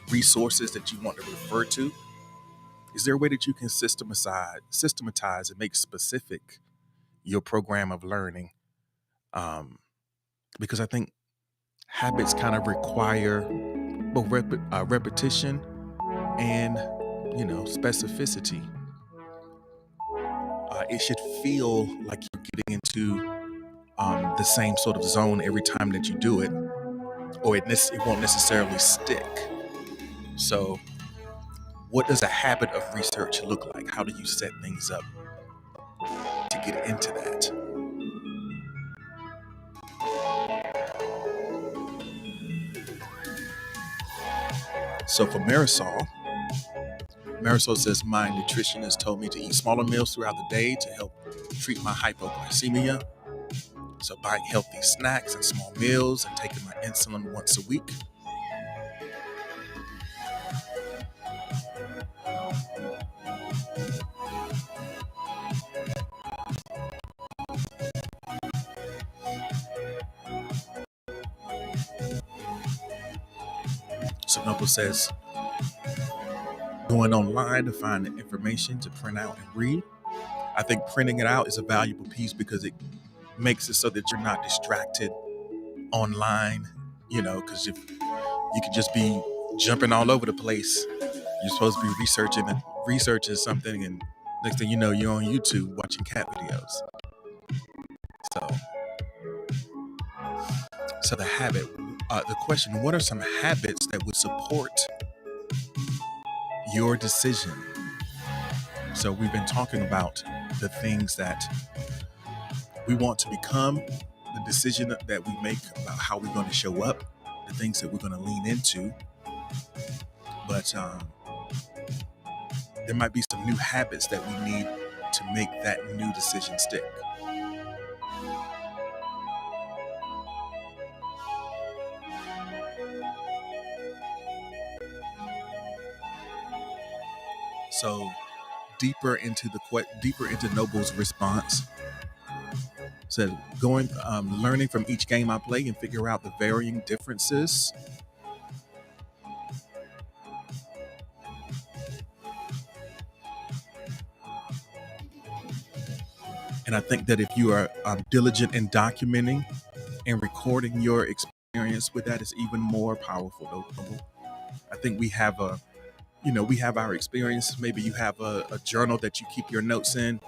resources that you want to refer to? Is there a way that you can systematize and make specific your program of learning? Because I think habits kind of require both repetition and specificity. It should feel like you're getting into the same sort of zone every time that you do it, or it won't necessarily stick. So what does a habit of research look like? How do you set things up to get into that? So for Marisol says, my nutritionist told me to eat smaller meals throughout the day to help treat my hypoglycemia. So buying healthy snacks and small meals and taking my insulin once a week. So Noble says, going online to find the information to print out and read. I think printing it out is a valuable piece because it makes it so that you're not distracted online, because if you could just be jumping all over the place, you're supposed to be researching something, and next thing you know, you're on YouTube watching cat videos. So the habit, the question, what are some habits that would support your decision? So we've been talking about the things that we want to become, the decision that we make about how we're going to show up, the things that we're going to lean into. But there might be some new habits that we need to make that new decision stick. So deeper into Noble's response, said learning from each game I play and figure out the varying differences. And I think that if you are diligent in documenting and recording your experience with that, is even more powerful. I think we have we have our experience. Maybe you have a journal that you keep your notes in.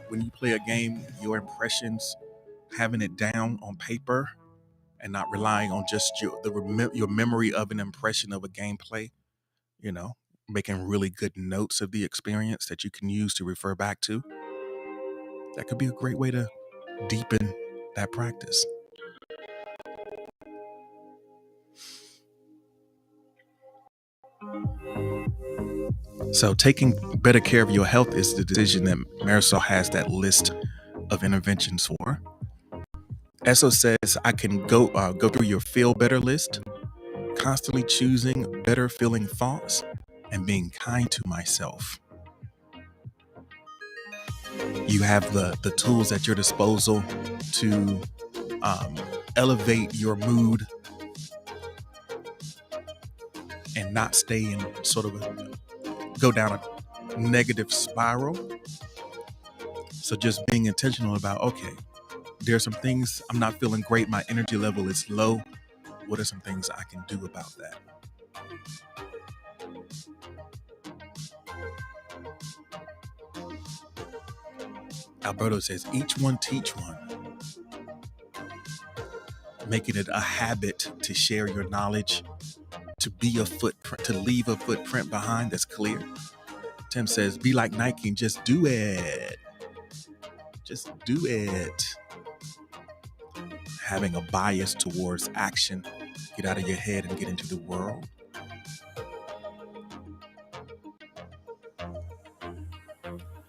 When you play a game, your impressions, having it down on paper and not relying on just your memory of an impression of a gameplay, you know, making really good notes of the experience that you can use to refer back to. That could be a great way to deepen that practice. So taking better care of your health is the decision that Marisol has that list of interventions for. Esso says I can go through your feel better list, constantly choosing better feeling thoughts and being kind to myself. You have the tools at your disposal to elevate your mood and not stay in sort of go down a negative spiral. So just being intentional about, okay, there's some things I'm not feeling great. My energy level is low. What are some things I can do about that? Alberto says, each one teach one. Making it a habit to share your knowledge, to be a footprint, to leave a footprint behind that's clear. Tim says, be like Nike and just do it. Just do it. Having a bias towards action. Get out of your head and get into the world.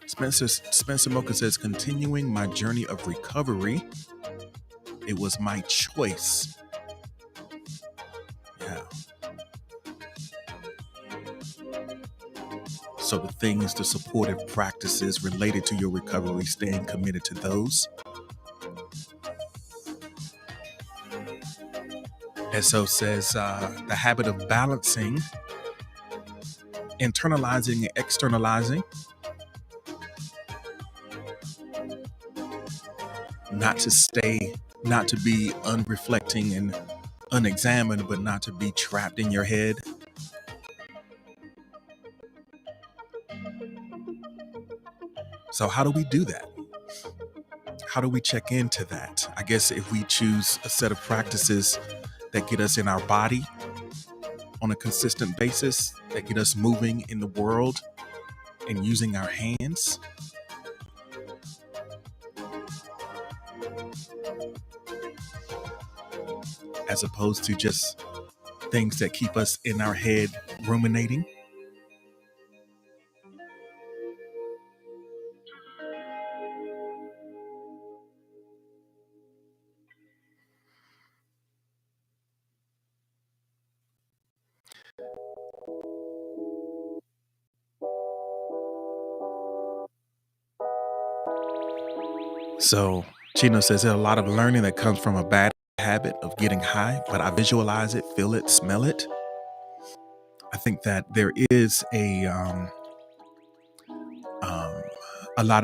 Spencer Mocha says, continuing my journey of recovery. It was my choice. Yeah. So the things, the supportive practices related to your recovery, staying committed to those. Esso says, the habit of balancing, internalizing and externalizing. Not to be unreflecting and unexamined, but not to be trapped in your head. So how do we do that? How do we check into that? I guess if we choose a set of practices that get us in our body on a consistent basis, that get us moving in the world and using our hands. As opposed to just things that keep us in our head ruminating. So Chino says there's a lot of learning that comes from a bad habit of getting high, but I visualize it, feel it, smell it. I think that there is a lot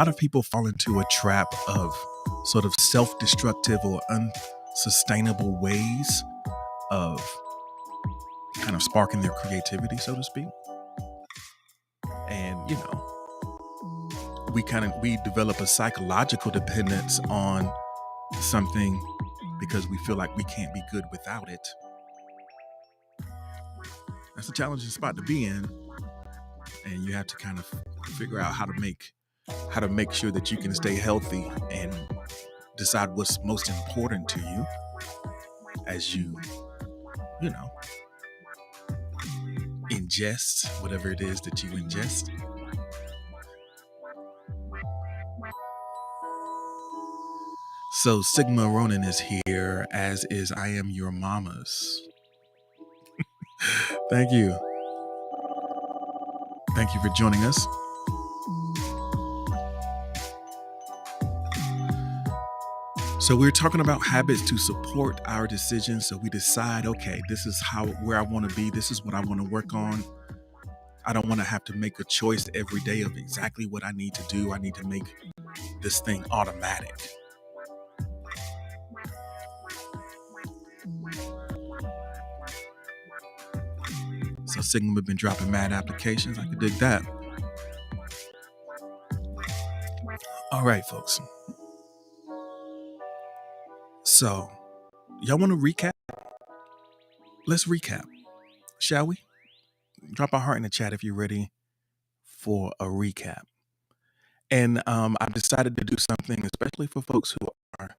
of people fall into a trap of sort of self-destructive or unsustainable ways of kind of sparking their creativity, so to speak. And we develop a psychological dependence on something because we feel like we can't be good without it. That's a challenging spot to be in, and you have to kind of figure out how to make sure that you can stay healthy and decide what's most important to you as you ingest whatever it is that you ingest. So Sigma Ronan is here, as is I Am Your Mama's. Thank you. Thank you for joining us. So we're talking about habits to support our decisions. So we decide, okay, this is where I want to be. This is what I want to work on. I don't want to have to make a choice every day of exactly what I need to do. I need to make this thing automatic. So Signal have been dropping mad applications. I could dig that. All right, folks. So y'all want to recap? Let's recap, shall we? Drop a heart in the chat if you're ready for a recap. And I've decided to do something, especially for folks who are,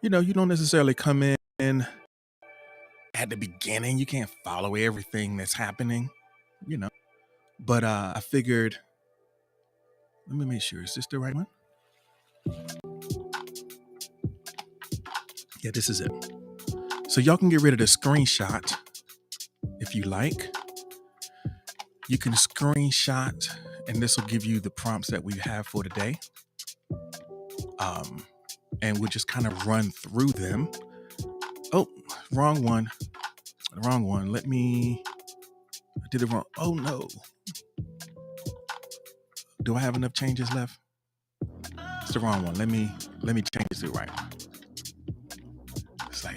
you don't necessarily come in at the beginning. You can't follow everything that's happening, But I figured, let me make sure, is this the right one? Yeah, this is it. So y'all can get rid of the screenshot if you like. You can screenshot, and this will give you the prompts that we have for today. And we'll just kind of run through them. Oh, wrong one. I did it wrong. Oh no. Do I have enough changes left? It's the wrong one. Let me change it to the right one. It's like,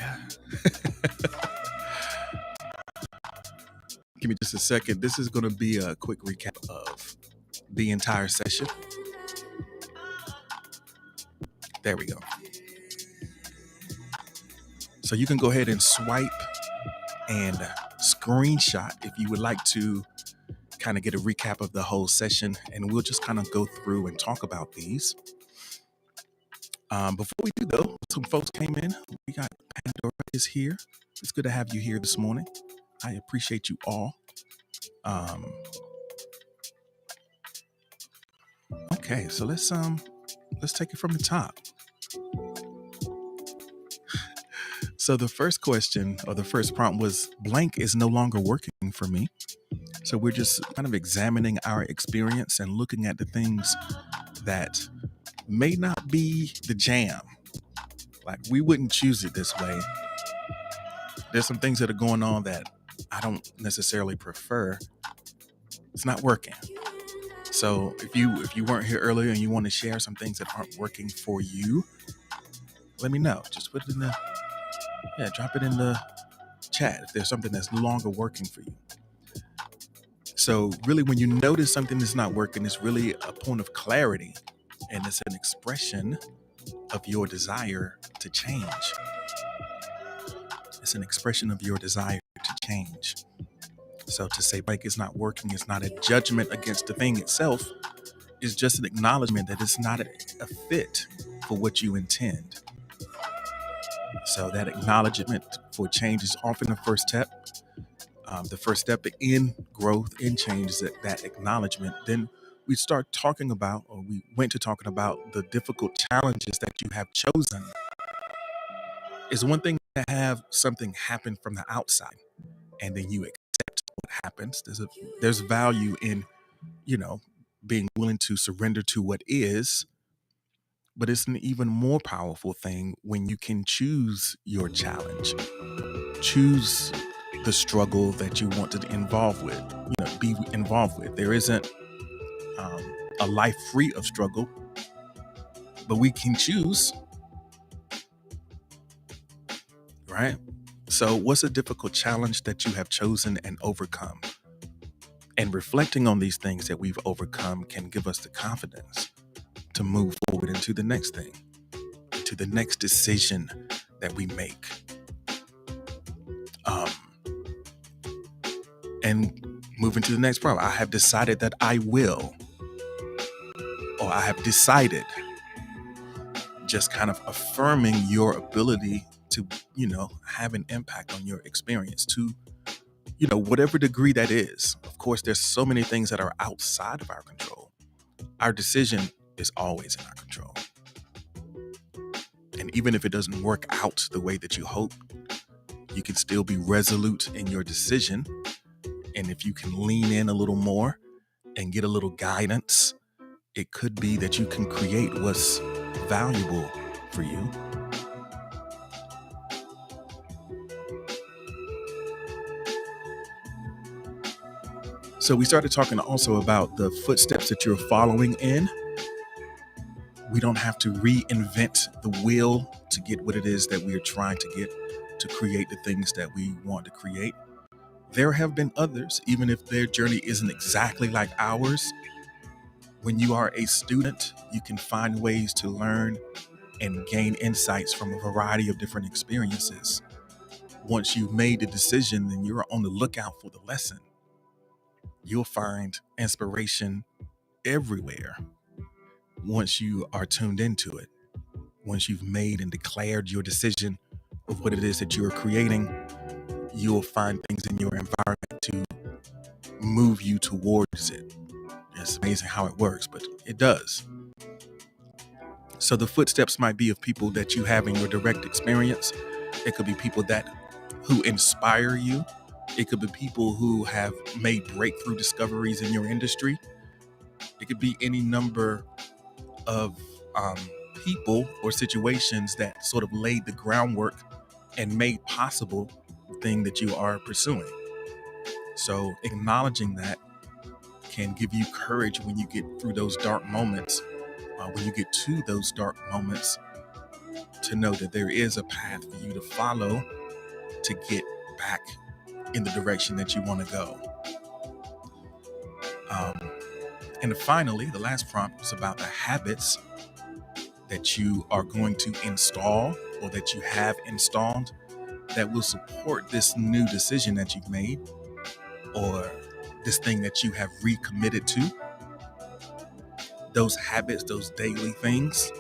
give me just a second. This is going to be a quick recap of the entire session. There we go. So you can go ahead and swipe and screenshot if you would like to kind of get a recap of the whole session, and we'll just kind of go through and talk about these. Before we do though, some folks came in. We got Pandora is here. It's good to have you here this morning. I appreciate you all. Okay, so let's take it from the top. So the first question, or the first prompt, was blank is no longer working for me. So we're just kind of examining our experience and looking at the things that may not be the jam. Like, we wouldn't choose it this way. There's some things that are going on that I don't necessarily prefer. It's not working. So if you weren't here earlier and you want to share some things that aren't working for you, let me know. Just put it in drop it in the chat if there's something that's no longer working for you. So really, when you notice something that's not working, it's really a point of clarity, and it's an expression of your desire to change. It's an expression of your desire to change. So to say blank is not working is not a judgment against the thing itself. It's just an acknowledgement that it's not a fit for what you intend. So that acknowledgement for change is often the first step. The first step in growth, in change, is that acknowledgement. Then we start talking about, or we went to talking about, the difficult challenges that you have chosen. It's one thing to have something happen from the outside, and then you accept what happens. There's value in, being willing to surrender to what is. But it's an even more powerful thing when you can choose your challenge, choose the struggle that you want to be involved with. There isn't a life free of struggle, but we can choose, right? So what's a difficult challenge that you have chosen and overcome? And reflecting on these things that we've overcome can give us the confidence to move forward into the next thing, to the next decision that we make. And moving to the next problem, I have decided that I will, or I have decided, just kind of affirming your ability to, have an impact on your experience to, whatever degree that is. Of course, there's so many things that are outside of our control. Our decision is always in our control. And even if it doesn't work out the way that you hope, you can still be resolute in your decision. And if you can lean in a little more and get a little guidance, it could be that you can create what's valuable for you. So we started talking also about the footsteps that you're following in. We don't have to reinvent the wheel to get what it is that we are trying to get, to create the things that we want to create. There have been others, even if their journey isn't exactly like ours. When you are a student, you can find ways to learn and gain insights from a variety of different experiences. Once you've made the decision, then you're on the lookout for the lesson. You'll find inspiration everywhere once you are tuned into it. Once you've made and declared your decision of what it is that you're creating, you'll find things in your environment to move you towards it. It's amazing how it works, but it does. So the footsteps might be of people that you have in your direct experience. It could be people who inspire you. It could be people who have made breakthrough discoveries in your industry. It could be any number of people or situations that sort of laid the groundwork and made possible the thing that you are pursuing. So acknowledging that can give you courage when you get through those dark moments, when you get to those dark moments, to know that there is a path for you to follow to get back in the direction that you want to go. And finally, the last prompt was about the habits that you are going to install or that you have installed that will support this new decision that you've made or this thing that you have recommitted to. Those habits, those daily things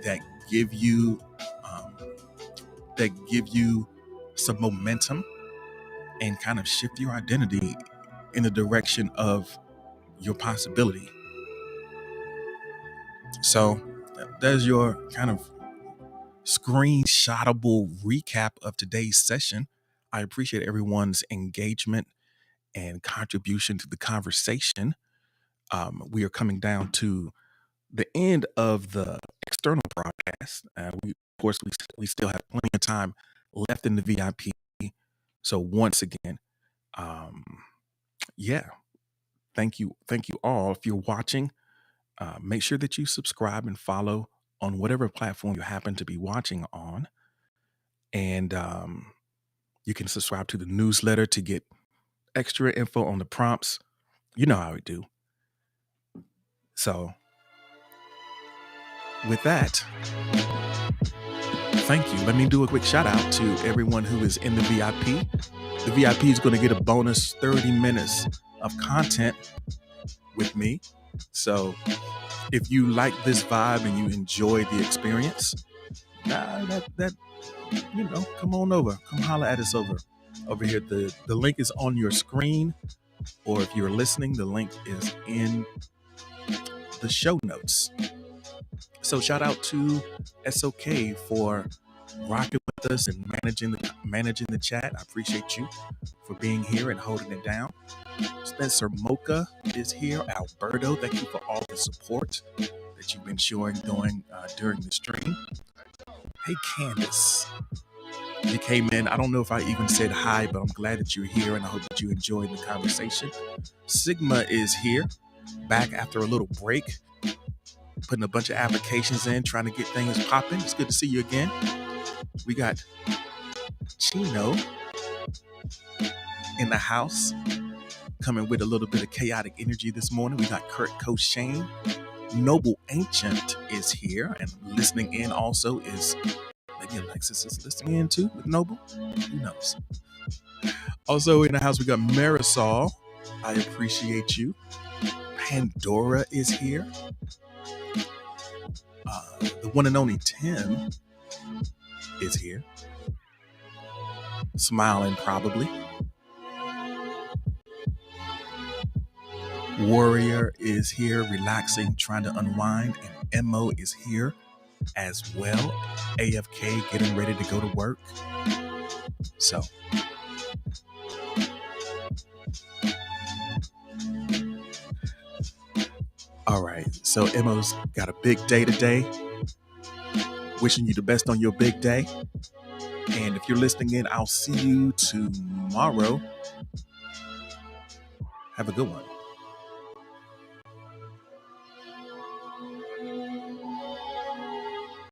that give you some momentum and kind of shift your identity in the direction of your possibility. So there's your kind of screenshotable recap of today's session. I appreciate everyone's engagement and contribution to the conversation. We are coming down to the end of the external broadcast. We still have plenty of time left in the VIP. So once again, thank you all. If you're watching, make sure that you subscribe and follow on whatever platform you happen to be watching on. And you can subscribe to the newsletter to get extra info on the prompts. You know how we do. So with that, thank you. Let me do a quick shout out to everyone who is in the VIP. The VIP is going to get a bonus 30 minutes of content with me. So if you like this vibe and you enjoy the experience, come on over. Come holler at us over here. The link is on your screen, or if you're listening, the link is in the show notes. So shout out to SOK for rocking with us and managing the chat. I appreciate you for being here and holding it down. Spencer Mocha is here. Alberto, thank you for all the support that you've been showing during the stream. Hey Candace, you came in. I don't know if I even said hi, but I'm glad that you're here and I hope that you enjoyed the conversation. Sigma is here, back after a little break, putting a bunch of applications in, trying to get things popping. It's good to see you again. We got Chino in the house, coming with a little bit of chaotic energy this morning. We got Kurt Coshane. Noble Ancient is here and listening in also is, maybe Alexis is listening in too with Noble. Who knows? Also in the house, we got Marisol. I appreciate you. Pandora is here. The one and only Tim is here. Smiling probably. Warrior is here, relaxing, trying to unwind, and Mo is here as well. AFK, getting ready to go to work. So, all right. So Mo's got a big day today. Wishing you the best on your big day. And if you're listening in, I'll see you tomorrow. Have a good one.